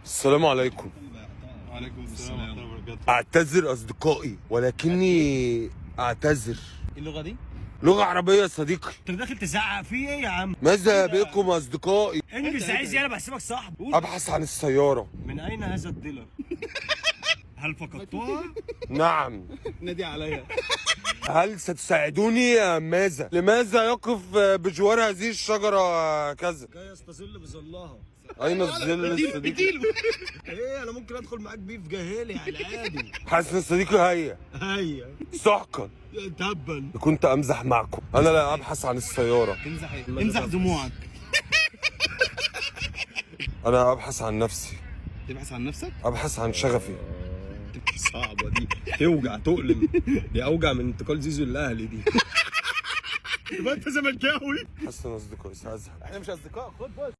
السلام عليكم. وعليكم السلام ورحمة الله وبركاته. اعتذر اصدقائي ولكني اعتذر. ايه اللغه دي؟ لغة عربية يا صديقي. انت داخل تزعق في ايه يا عم؟ ماذا بكم اصدقائي؟ انجز عايز انا بحسبك صاحب. قول. ابحث عن السيارة. من اين هذا الديلر؟ هل فقدتها؟ نعم. نادي عليا. هل ستساعدوني ماذا؟ لماذا يقف بجوار هذه الشجرة كذا؟ جاي يستظل بظلها. اين الظل صديقي؟ ايه انا ممكن ادخل معاك بيف جاهلي على عادي. حسن صديقي هيا هيا سحقا. تبا. كنت امزح معكم، انا لا ابحث عن السيارة. تمزح ايه؟ امزح دموعك. انا ابحث عن نفسي، تبحث عن نفسك؟ ابحث عن شغفي. صعبه دي، توجع تؤلم. دي اوجع من انتقال زيزو الاهلي دي. يبقى انت زملكاوي. حسن اصدقائي ساذهب. احنا مش اصدقاء، خد بص.